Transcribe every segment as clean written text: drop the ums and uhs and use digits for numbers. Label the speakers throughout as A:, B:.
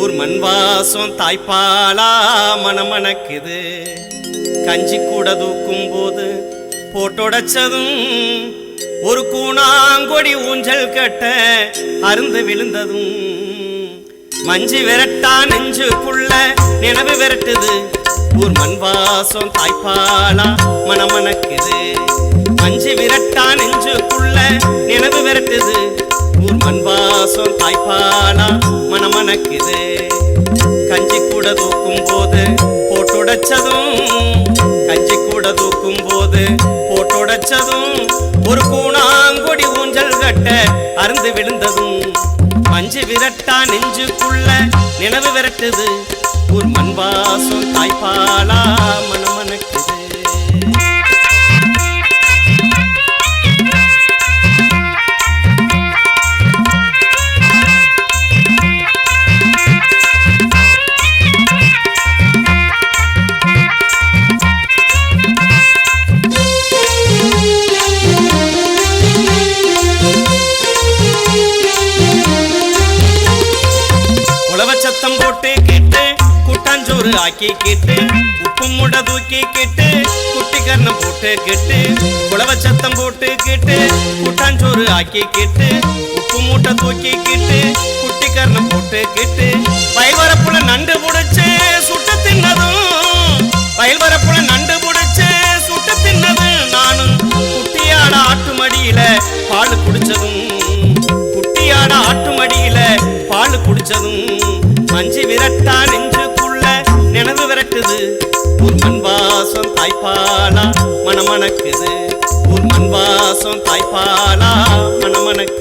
A: ஊர் மண் வாசம் தாய்ப்பாலா மணமணக்குது. கஞ்சி கூட தூக்கும் போது போட்டோடச்சதும் ஒரு கூணாங்கொடி ஊஞ்சல் கட்ட அருந்து விழுந்ததும் மஞ்சி விரட்டா நெஞ்சுக்குள்ள நினைவு விரட்டுது. ஊர் மண் வாசம் தாய்ப்பாலா மணமணக்குது. மஞ்சி விரட்டா நெஞ்சுக்குள்ள நினைவு விரட்டுது. ஊர் மண் வாசம் தாய்ப்பாலா மணமணக்குது. கஞ்சி கூட தூக்கும் போது போட்டுடைச்சதும் கஞ்சி கூட தூக்கும் போது போட்டுடைச்சதும் ஒரு கூணாங்கொடி ஊஞ்சல் கட்ட அருந்து விழுந்ததும் மஞ்சு விரட்டா நெஞ்சுக்குள்ள நினைவு விரட்டுது. ஊர் மண் வாசம் தாய்ப்பாலா மணமணக்குது. சத்தம் போட்டு கேட்டு கூட்டாஞ்சோறு ஆக்கி கேட்டு உப்பு முட தூக்கி கேட்டு குட்டி கர்ணம் போட்டு கேட்டு குளவ சத்தம் போட்டு கேட்டு கூட்டாஞ்சோறு ஆக்கி கேட்டு உப்பு மூட்டை தூக்கி கேட்டு குட்டி கர்ணம் போட்டு கேட்டு வயல் வரப்புல நண்டு புடிச்சு சுட்டு தின்னதும் வயல் வரப்புல நண்டு புடிச்சு சுட்டு தின்னதும் நானும் குட்டியாட ஆட்டு மடியில பால் குடிச்சதும் குட்டியாட ஆட்டு மடியில பால் குடிச்சதும் மஞ்சி விரட்டா நெஞ்சுக்குள்ள நினைவு விரட்டுது. ஊர் மண் வாசம் தாய்ப்பாலா மணமணக்குது. ஊர் மண் வாசம் தாய்ப்பாலா மணமணக்குது.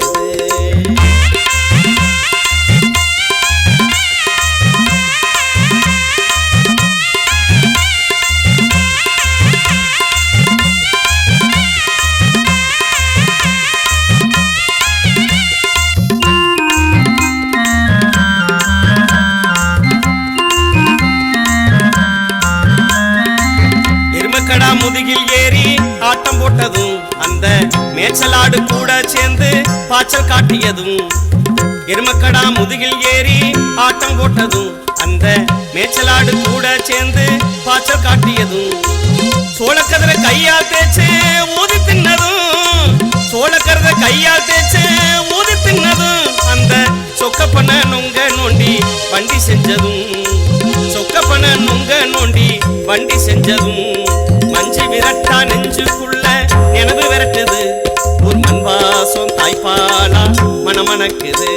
A: முதுகில் ஏறி ஆட்டம் போட்டதும் அந்த மேச்சலாடு கூட சேர்ந்து பாய்ச்சல் காட்டியதும் எருமக்கடா முதுகில் ஏறி ஆட்டம் போட்டதும் அந்த மேச்சலாடு கூட சேர்ந்து பாய்ச்சல் காட்டியதும் சோளக்கதிர கையால் தேய்ச்சு ஊதி தின்னதும் சோளக்கதிர கையால் தேய்ச்சு ஊதி தின்னதும் அந்த சொக்கப்பன நொங்க நோண்டி வண்டி செஞ்சதும் சொக்கப்பன நொங்க நோண்டி வண்டி செஞ்சதும் மஞ்சி விரட்டா நெஞ்சுக்குள்ள நினைவு விரட்டுது. ஊர் மண் வாசம் தாய்ப்பாலா மணமணக்குது.